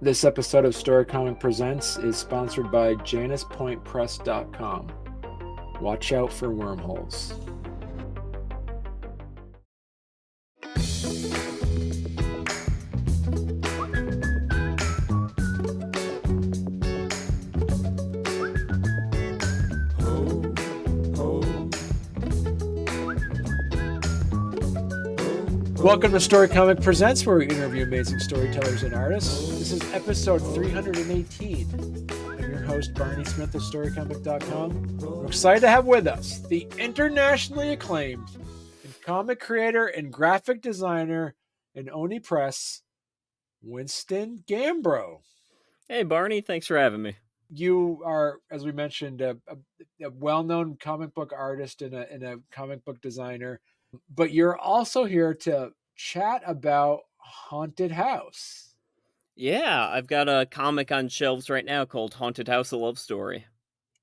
This episode of Storycomic Presents is sponsored by JanusPointPress.com. Watch out for wormholes. Welcome to Storycomic Presents, where we interview amazing storytellers and artists. This is episode 318. I'm your host, Barney Smith of Storycomic.com. We're excited to have with us the internationally acclaimed comic creator and graphic designer in Oni Press, Winston Gambro. Hey, Barney, thanks for having me. You are, as we mentioned, a well-known comic book artist and a comic book designer. But you're also here to chat about Haunted House. Yeah, I've got a comic on shelves right now called Haunted House: A Love Story.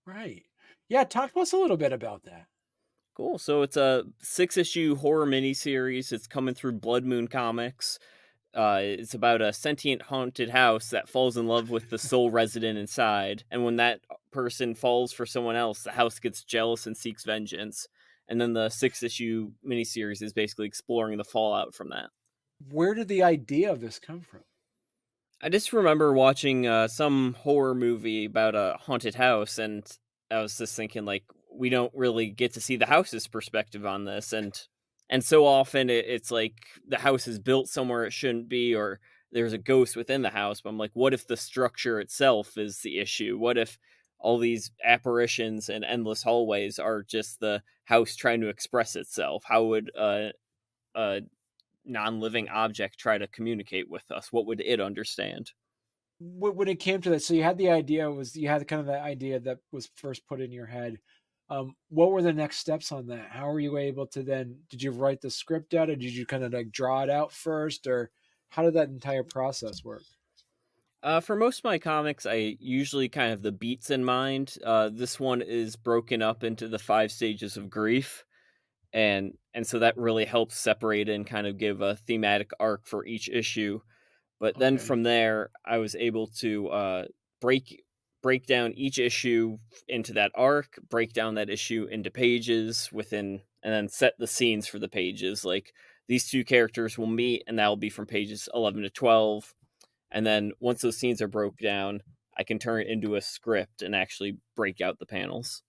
Right. Yeah, talk to us a little bit about that. Cool. So it's a 6-issue horror miniseries. It's coming through Blood Moon Comics. It's about a sentient haunted house that falls in love with the sole resident inside. And when that person falls for someone else, the house gets jealous and seeks vengeance. And then the 6-issue miniseries is basically exploring the fallout from that. Where did the idea of this come from? I just remember watching some horror movie about a haunted house, and I was just thinking, like, we don't really get to see the house's perspective on this, and so often it's like the house is built somewhere it shouldn't be, or there's a ghost within the house. But I'm like, what if the structure itself is the issue? What if all these apparitions and endless hallways are just the house trying to express itself? How would a non-living object try to communicate with us? What would it understand? When it came to that, so you had the idea, you had kind of the idea that was first put in your head. What were the next steps on that? How were you able to then, did you write the script out, or did you kind of like draw it out first, or how did that entire process work? For most of my comics, I usually kind of have the beats in mind. This one is broken up into the 5 stages of grief, and so that really helps separate and kind of give a thematic arc for each issue. But then Okay. from there, I was able to break down each issue into that arc, break down that issue into pages within, and then set the scenes for the pages. Like, these two characters will meet, and that'll be from pages 11 to 12. And then once those scenes are broke down, I can turn it into a script and actually break out the panels.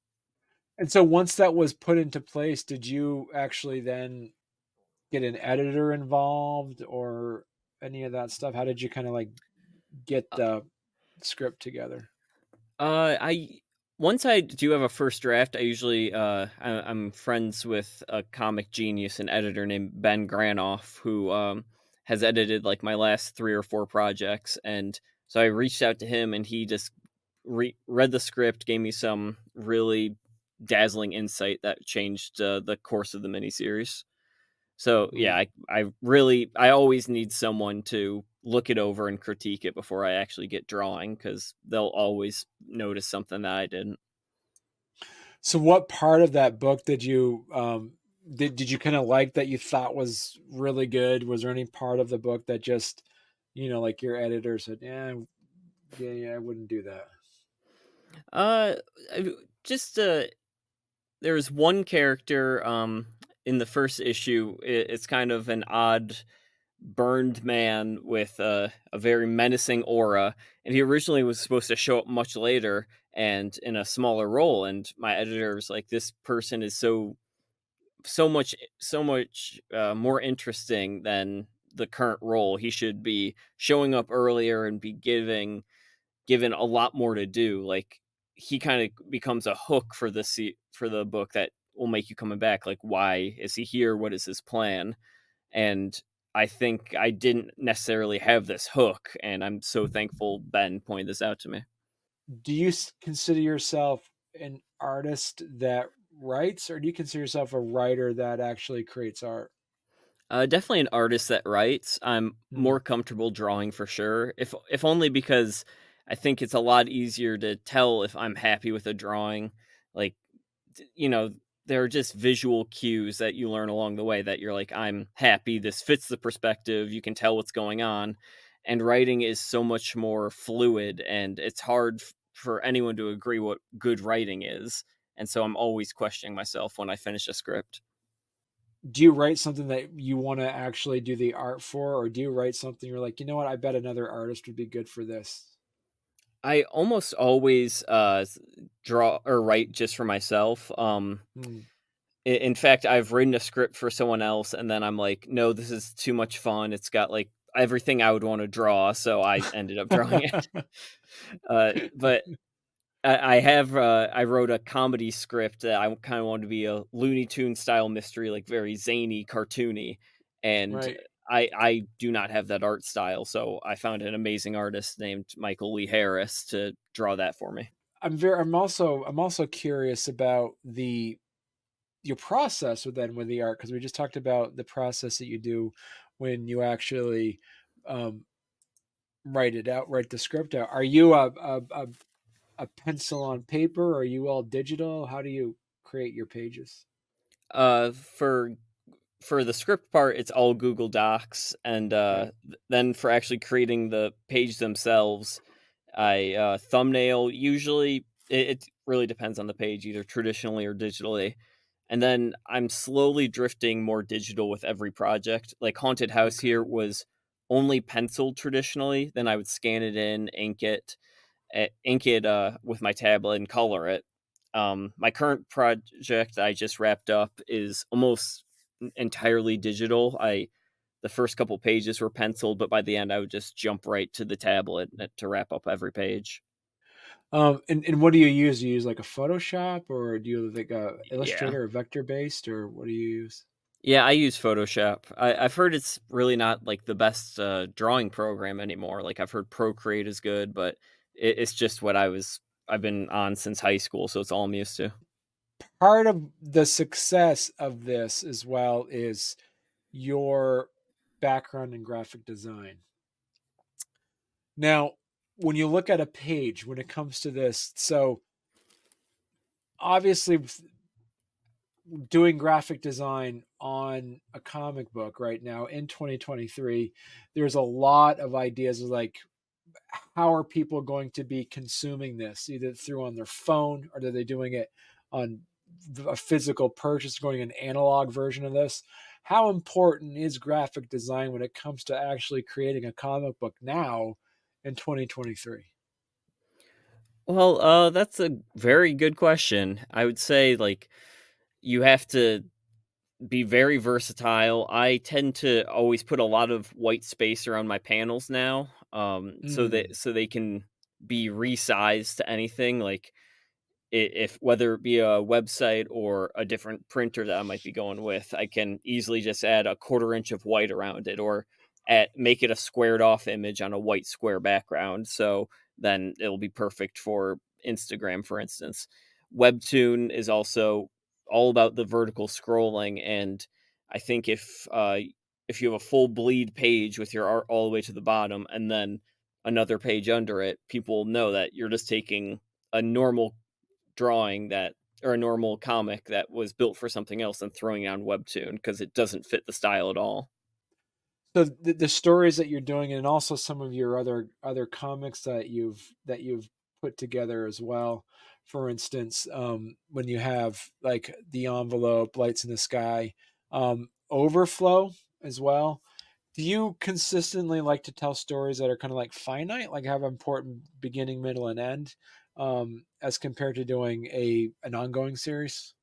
And so once that was put into place, did you actually then get an editor involved or any of that stuff? How did you kind of like get Uh, the script together? I once I do have a first draft, I usually I'm friends with a comic genius and editor named Ben Granoff, who has edited like my last 3 or 4 projects, and so I reached out to him, and he just read the script, gave me some really dazzling insight that changed the course of the miniseries. So yeah, Right. I always need someone to look it over and critique it before I actually get drawing, because they'll always notice something that I didn't. So what part of that book did you did you kind of like that you thought was really good? Was there any part of the book that just, like your editor said, yeah, I wouldn't do that. Uh, just there's one character in the first issue. It's kind of an odd burned man with a very menacing aura, and he originally was supposed to show up much later and in a smaller role. And my editor was like, this person is so much more interesting than the current role. He should be showing up earlier and be given a lot more to do. Like, he kind of becomes a hook for for the book that will make you coming back. Like, why is he here? What is his plan? And I think I didn't necessarily have this hook, and I'm so thankful Ben pointed this out to me. Do you consider yourself an artist that writes, or do you consider yourself a writer that actually creates art? Definitely an artist that writes. I'm Hmm. more comfortable drawing for sure, if only because I think it's a lot easier to tell if I'm happy with a drawing. Like, you know, there are just visual cues that you learn along the way that you're like, I'm happy. This fits the perspective. You can tell what's going on. and writing is so much more fluid, and it's hard for anyone to agree what good writing is. And so I'm always questioning myself when I finish a script. Do you write something that you want to actually do the art for, or do you write something you're like, you know what, I bet another artist would be good for this? I almost always draw or write just for myself. Hmm. In fact, I've written a script for someone else, and then I'm like, no, this is too much fun. It's got like everything I would want to draw, so I ended up drawing it. But I wrote a comedy script that I kind of wanted to be a Looney Tune style mystery, like very zany, cartoony, and Right. I do not have that art style, so I found an amazing artist named Michael Lee Harris to draw that for me. I'm also curious about the your process with the art, because we just talked about the process that you do when you actually um, write the script out. Are you a pencil on paper? Are you all digital? How do you create your pages? Uh, for for the script part, it's all Google Docs, and Right. then for actually creating the page themselves, I thumbnail. Usually, it really depends on the page, either traditionally or digitally. And then I'm slowly drifting more digital with every project. Like Haunted House Okay. here was only penciled traditionally. Then I would scan it in, ink it with my tablet and color it. My current project I just wrapped up is almost entirely digital. I The first couple pages were penciled, but by the end I would just jump right to the tablet to wrap up every page. And what do you use? Do you use like a Photoshop, or do you like a Yeah. Illustrator or vector based, or what do you use? Yeah, I use Photoshop. I've heard it's really not like the best drawing program anymore. Like I've heard Procreate is good, but it's just what I've been on since high school, so it's all I'm used to. Part of the success of this as well is your background in graphic design. Now, when you look at a page, when it comes to this, so obviously doing graphic design on a comic book right now in 2023, there's a lot of ideas of like, how are people going to be consuming this, either through on their phone, or are they doing it on a physical purchase, going an analog version of this? How important is graphic design when it comes to actually creating a comic book now in 2023? Well, that's a very good question. I would say like you have to be very versatile. I tend to always put a lot of white space around my panels now, Mm, so they can be resized to anything. Like if whether it be a website or a different printer that I might be going with, I can easily just add a quarter inch of white around it, or make it a squared off image on a white square background. So then it'll be perfect for Instagram, for instance. Webtoon is also all about the vertical scrolling, and I think if you have a full bleed page with your art all the way to the bottom, and then another page under it, people will know that you're just taking a normal drawing that or a normal comic that was built for something else and throwing it on Webtoon because it doesn't fit the style at all. so the stories that you're doing, and also some of your other comics that you've put together as well. For instance, when you have like the envelope, lights in the sky, overflow as well. Do you consistently like to tell stories that are kind of like finite, like have an important beginning, middle, and end, as compared to doing a an ongoing series?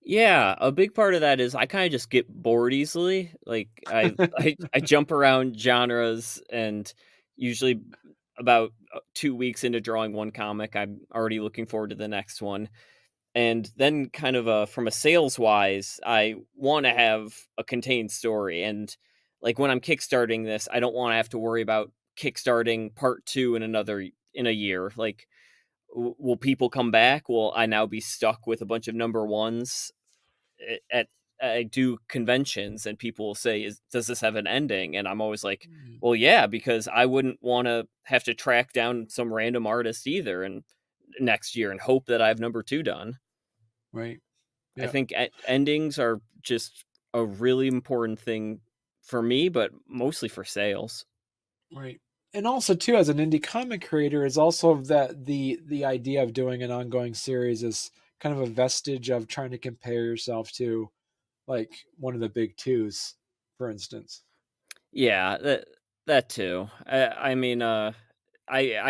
Yeah, a big part of that is I kinda just get bored easily. Like, I jump around genres, and usually about, 2 weeks into drawing one comic, I'm already looking forward to the next one. And then kind of, from a sales wise, I wanna have a contained story, and, like, when I'm kickstarting this, I don't wanna have to worry about kickstarting part 2 in a year. Like, will people come back? Will I now be stuck with a bunch of number 1s at I do conventions, and people will say, "Does this have an ending?" And I'm always like, Mm, "Well, yeah, because I wouldn't wanna have to track down some random artist either and next year and hope that I have number 2 done." right. I Yeah. think endings are just a really important thing for me, but mostly for sales. Right. And also too, as an indie comic creator, is also that the idea of doing an ongoing series is kind of a vestige of trying to compare yourself to like one of the big twos, for instance. Yeah, that too. I mean, I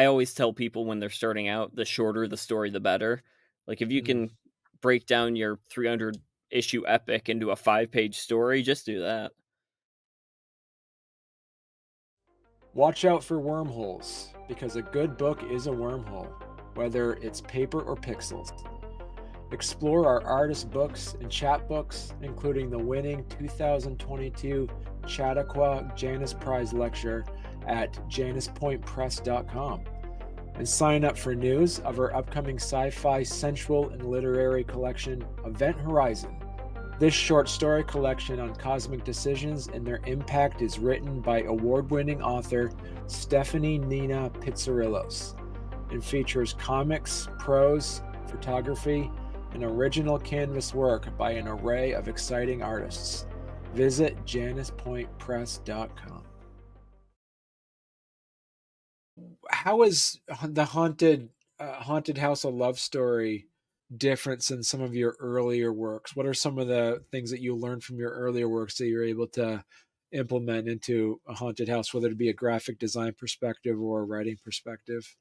always tell people when they're starting out, the shorter the story, the better. Like if you Mm. can break down your 300 issue epic into a 5-page story, just do that. Watch out for wormholes, because a good book is a wormhole, whether it's paper or pixels. Explore our artist books and chapbooks, including the winning 2022 Chautauqua Janus Prize Lecture at januspointpress.com. And sign up for news of our upcoming sci-fi sensual and literary collection, Event Horizon. This short story collection on cosmic decisions and their impact is written by award-winning author Stephanie Nina Pizzarillos and features comics, prose, photography, and original canvas work by an array of exciting artists. Visit januspointpress.com. How is the haunted house a love story different than some of your earlier works? What are some of the things that you learned from your earlier works that you're able to implement into a haunted house, whether it be a graphic design perspective or a writing perspective?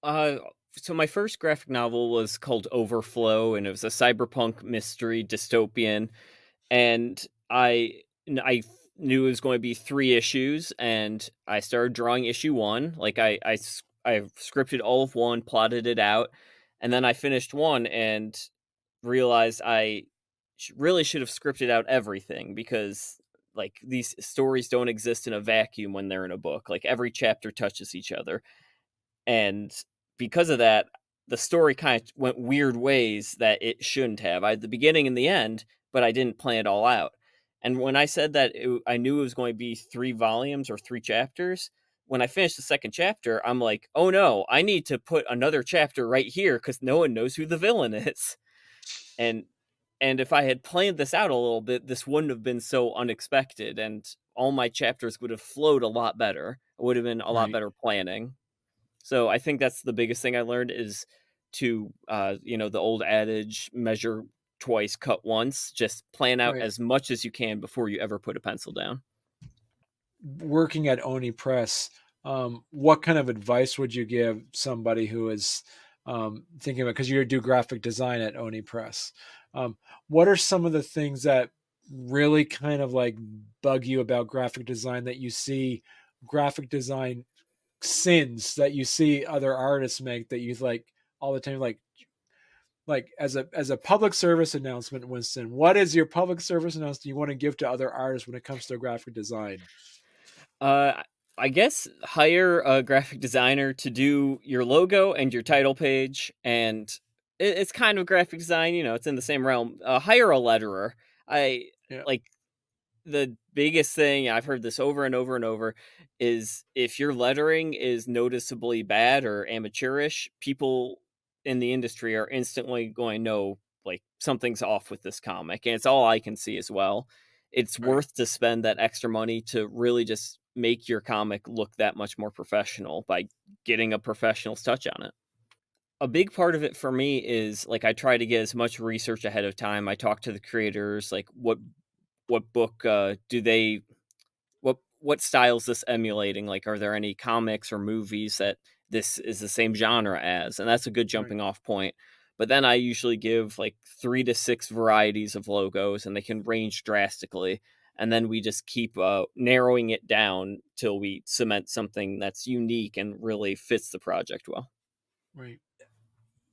Uh, so my first graphic novel was called Overflow, and it was a cyberpunk mystery dystopian. And I knew it was going to be 3 issues, and I started drawing issue 1. Like, I scripted all of 1, plotted it out, and then I finished 1 and realized I really should have scripted out everything because, like, these stories don't exist in a vacuum when they're in a book. Like, every chapter touches each other. And because of that, the story kind of went weird ways that it shouldn't have. I had the beginning and the end, but I didn't plan it all out. And when I said that I knew it was going to be 3 volumes or 3 chapters, when I finished the second chapter, I'm like, oh no, I need to put another chapter right here because no one knows who the villain is. And and if I had planned this out a little bit, this wouldn't have been so unexpected, and all my chapters would have flowed a lot better. It would have been a lot Right, better planning. So I think that's the biggest thing I learned is to, the old adage, measure twice, cut once. Just plan out right. as much as you can before you ever put a pencil down. Working at Oni Press, what kind of advice would you give somebody who is thinking about, because you do graphic design at Oni Press? What are some of the things that really kind of like bug you about graphic design that you see graphic design sins that you see other artists make that you like all the time? Like as a public service announcement, Winston, what is your public service announcement you want to give to other artists when it comes to graphic design? Uh, I guess hire a graphic designer to do your logo and your title page, and it's kind of graphic design. It's in the same realm. Hire a letterer. I Yeah, like the biggest thing. I've heard this over and over and over is if your lettering is noticeably bad or amateurish, people in the industry are instantly going to know like something's off with this comic. And it's all I can see as well. It's right. worth to spend that extra money to really just make your comic look that much more professional by getting a professional's touch on it. A big part of it for me is like I try to get as much research ahead of time. I talk to the creators, like what book do they what style is this emulating? Like, are there any comics or movies that this is the same genre as? And that's a good Right. jumping off point. But then I usually give like 3 to 6 varieties of logos, and they can range drastically. And then we just keep narrowing it down till we cement something that's unique and really fits the project well. Right.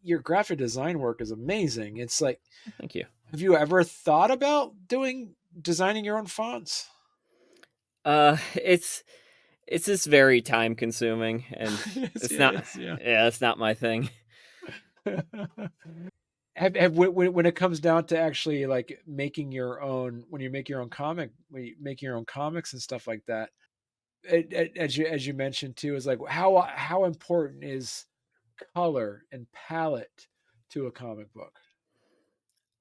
Your graphic design work is amazing. It's like, Thank you. have you ever thought about doing designing your own fonts? It's just very time consuming, and Yes, it's yeah, not. yes, yeah. Yeah, it's not my thing. Have when it comes down to actually like making your own, when you make your own comic, when you make your own comics and stuff like that, as you mentioned too, is like how important is color and palette to a comic book?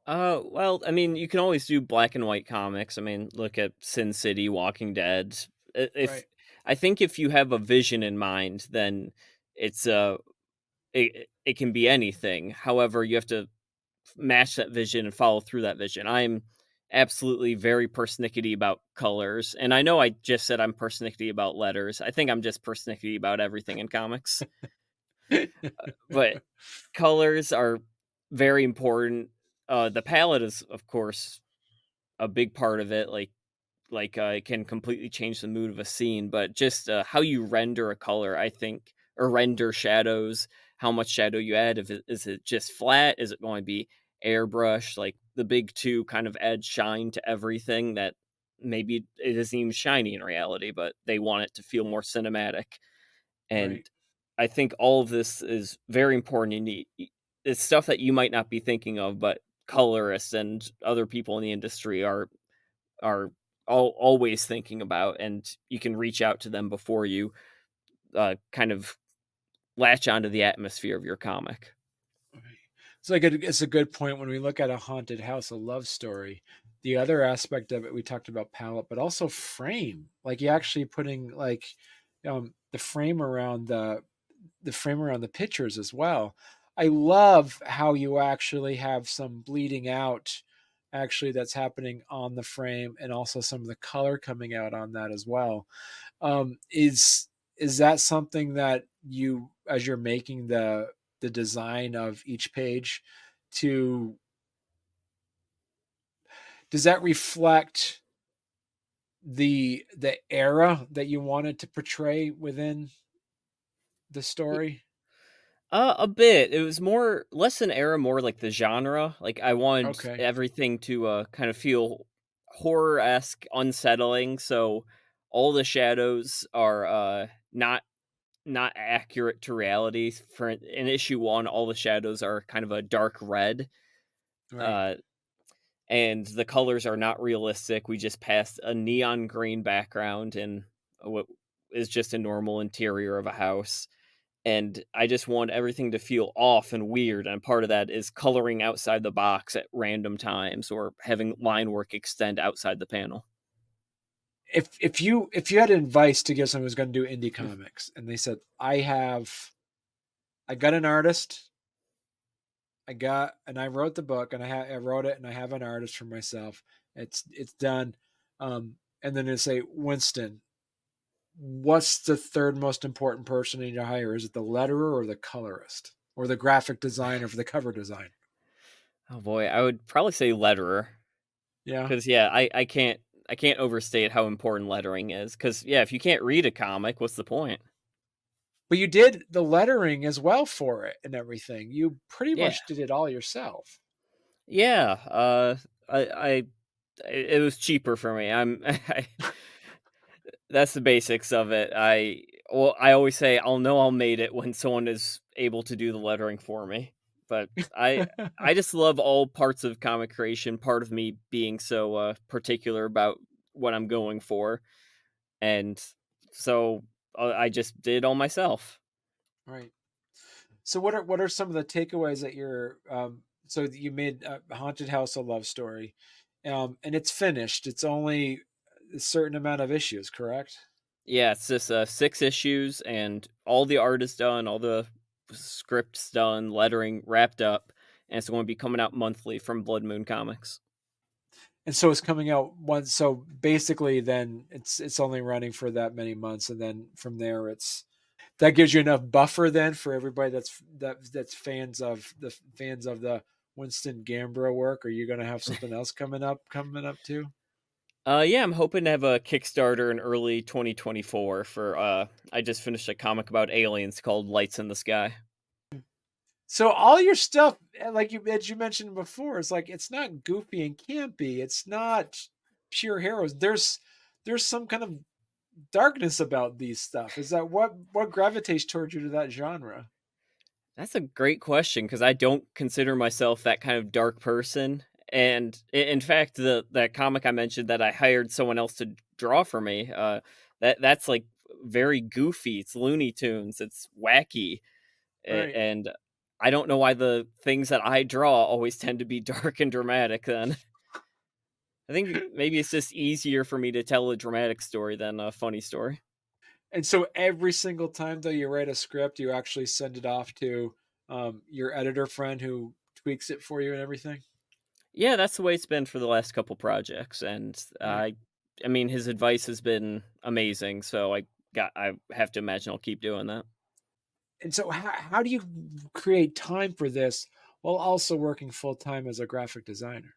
Well, I mean, you can always do black and white comics. I mean, look at Sin City, Walking Dead. If Right. I think if you have a vision in mind, then it's it can be anything. However, you have to match that vision and follow through that vision. I'm absolutely very persnickety about colors, and I know I just said I'm persnickety about letters. I think I'm just persnickety about everything in comics. But colors are very important. The palette is, of course, a big part of it. It can completely change the mood of a scene, but just how you render a color, I think, or render shadows, how much shadow you add. If it is it just flat, is it going to be airbrush? Like the big two kind of add shine to everything that maybe it isn't even shiny in reality, but they want it to feel more cinematic. And Right. I think all of this is very important. It's stuff that you might not be thinking of, but colorists and other people in the industry are always thinking about, and you can reach out to them before you kind of latch onto the atmosphere of your comic. Right. It's a good point when we look at a haunted house, a love story. The other aspect of it, we talked about palette, but also frame. Like you actually putting like the frame around the frame around the pictures as well. I love how you actually have some bleeding out actually that's happening on the frame and also some of the color coming out on that as well. Is that something that you, as you're making the design of each page, to does that reflect the era that you wanted to portray within the story? A bit. It was more less an era, more like the genre. Like I wanted Okay. everything to kind of feel horror esque, unsettling. So all the shadows are not accurate to reality. For in issue one, all the shadows are kind of a dark red. Right. Uh, and the colors are not realistic. We just passed a neon green background and what is just a normal interior of a house. And I just want everything to feel off and weird. And part of that is coloring outside the box at random times or having line work extend outside the panel. If you had advice to give someone who's going to do indie comics and they said, I got an artist, I wrote the book and I wrote it and I have an artist for myself. It's done. And then they say, Winston, what's the third most important person you need to hire? Is it the letterer or the colorist or the graphic designer for the cover design? Oh boy, I would probably say letterer. Yeah. Because yeah, I can't overstate how important lettering is. Because yeah, if you can't read a comic, what's the point? But you did the lettering as well for it and everything. You pretty Yeah, much did it all yourself. yeah. I it was cheaper for me. That's the basics of it. I always say I'll made it when someone is able to do the lettering for me. But I just love all parts of comic creation. Part of me being so particular about what I'm going for, and so I just did it all myself. Right. So what are some of the takeaways that you're so that you made a haunted house a love story, and it's finished. It's only a certain amount of issues, correct? Yeah, it's just 6 issues, and all the art is done, all the scripts done, lettering wrapped up, and it's going to be coming out monthly from Blood Moon Comics. And so it's coming out once. So basically, then it's only running for that many months, and then from there, it's that gives you enough buffer then for everybody that's fans of the Winston Gambro work. Are you going to have something else coming up too? Yeah, I'm hoping to have a Kickstarter in early 2024 for I just finished a comic about aliens called Lights in the Sky. So all your stuff, like you as you mentioned before, it's like it's not goofy and campy. It's not pure heroes. There's some kind of darkness about these stuff. Is that what gravitates towards you to that genre? That's a great question because I don't consider myself that kind of dark person. And in fact, the that comic I mentioned that I hired someone else to draw for me, that's like very goofy. It's Looney Tunes. It's wacky, Right. and I don't know why the things that I draw always tend to be dark and dramatic. Then I think maybe it's just easier for me to tell a dramatic story than a funny story. And so every single time though you write a script, you actually send it off to your editor friend who tweaks it for you and everything? Yeah, that's the way it's been for the last couple projects, and Right. I mean, his advice has been amazing, so I have to imagine I'll keep doing that. And so how do you create time for this while also working full time as a graphic designer?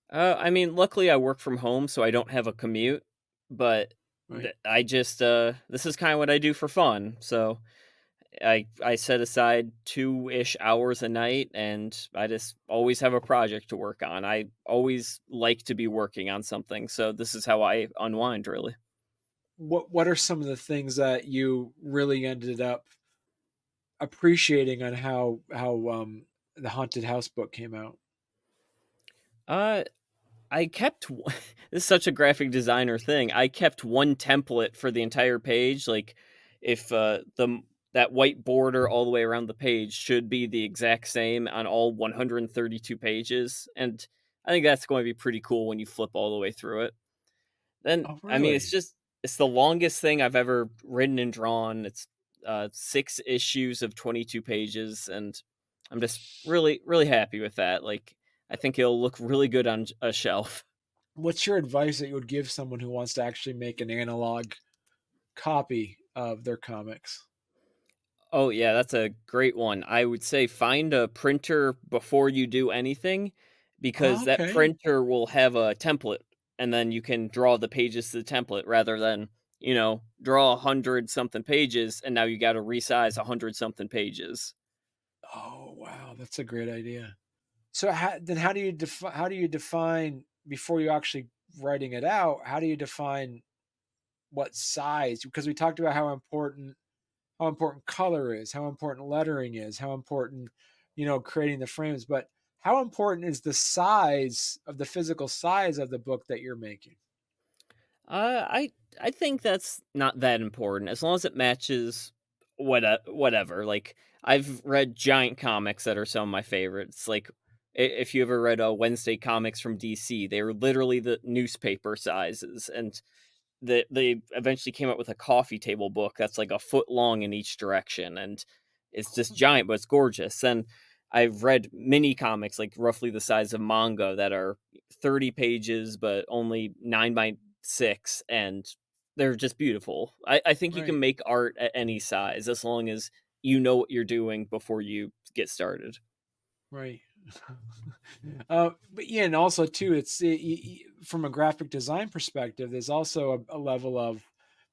I mean, luckily I work from home, so I don't have a commute, but Right. I just this is kind of what I do for fun. So I set aside 2-ish hours a night, and I just always have a project to work on. I always like to be working on something, so this is how I unwind, really. What are some of the things that you really ended up appreciating on how the haunted house book came out? Uh, I kept this is such a graphic designer thing. I kept one template for the entire page. Like, if that white border all the way around the page should be the exact same on all 132 pages, and I think that's going to be pretty cool when you flip all the way through it. Then, Oh, I mean, really? it's the longest thing I've ever written and drawn. It's 6 issues of 22 pages, and I'm just really happy with that. Like, I think it'll look really good on a shelf. What's your advice that you would give someone who wants to actually make an analog copy of their comics? Oh, yeah, that's a great one. I would say find a printer before you do anything, because Oh, that okay. printer will have a template, and then you can draw the pages to the template rather than, draw 100 something pages and now you got to resize 100 something pages. Oh, wow, that's a great idea. So how do you define before you actually writing it out? How do you define what size? Because we talked about how important color is, how important lettering is, how important creating the frames. But how important is the size of the physical size of the book that you're making? I think that's not that important as long as it matches whatever. Like, I've read giant comics that are some of my favorites. Like, if you ever read Wednesday comics from DC, they were literally the newspaper sizes, and they eventually came up with a coffee table book that's like a foot long in each direction, and it's just giant, but it's gorgeous. And I've read mini comics like roughly the size of manga that are 30 pages, but only 9 by 6, and they're just beautiful. I think you can Right, make art at any size as long as you know what you're doing before you get started. right. But yeah, and also too, from a graphic design perspective, there's also a level of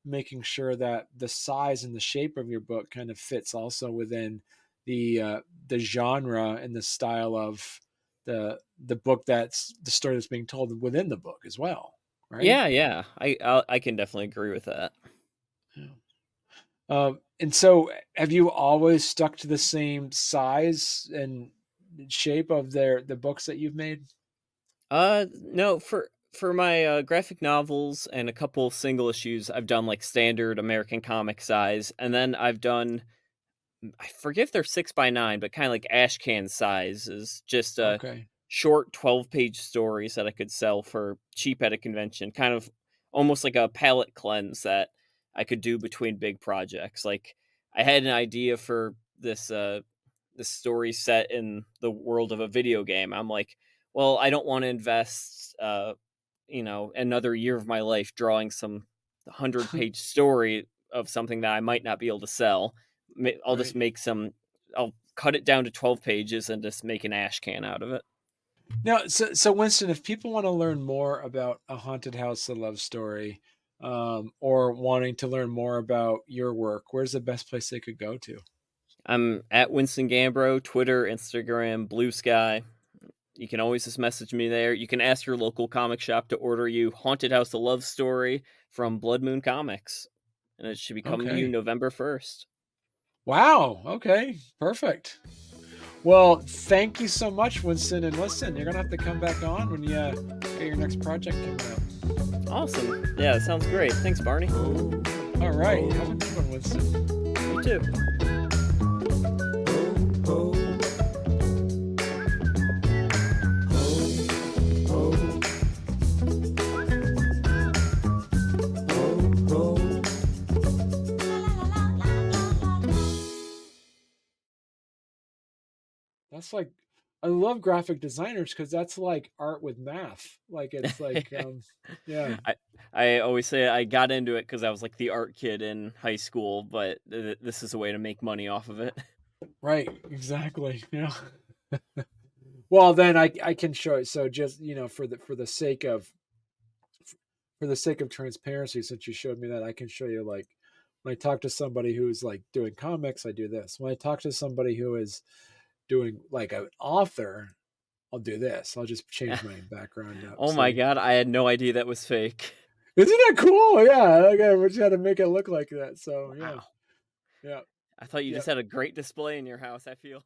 making sure that the size and the shape of your book kind of fits also within the genre and the style of the book that's the story that's being told within the book as well, right? Yeah, yeah, I can definitely agree with that. Yeah. And so, have you always stuck to the same size and shape of the books that you've made? No, for my graphic novels and a couple single issues, I've done like standard American comic size, and then I've done, I forget if they're 6 by 9, but kind of like ash can sizes, just Okay. short 12-page stories that I could sell for cheap at a convention, kind of almost like a palette cleanse that I could do between big projects. Like, I had an idea for this story set in the world of a video game. I'm like, well, I don't want to invest another year of my life drawing some 100-page story of something that I might not be able to sell. I'll just Right. make I'll cut it down to 12 pages and just make an ash can out of it. Now, so Winston, if people want to learn more about a haunted house, a love story, or wanting to learn more about your work, where's the best place they could go to? I'm at Winston Gambro, Twitter, Instagram, Blue Sky. You can always just message me there. You can ask your local comic shop to order you Haunted House: A Love Story from Blood Moon Comics, and it should be coming to you Okay. November 1st. Wow. Okay. Perfect. Well, thank you so much, Winston. And listen, you're gonna have to come back on when you get your next project coming up. Awesome. Yeah, that sounds great. Thanks, Barney. All right. Have a good one, Winston. You too. That's like, I love graphic designers because that's like art with math. Like it's like, yeah, I I always say I got into it because I was like the art kid in high school, but this is a way to make money off of it. right, exactly. Yeah. Well, then I can show it. So just for the sake of transparency, since you showed me that, I can show you like when I talk to somebody who's like doing comics, I do this. When I talk to somebody who is doing like an author, I'll do this. I'll just change my background up. Oh my See, god, I had no idea that was fake. isn't that cool? Yeah, okay, we just had to make it look like that. So yeah, Wow. yeah, I thought you yeah. just had a great display in your house, I feel.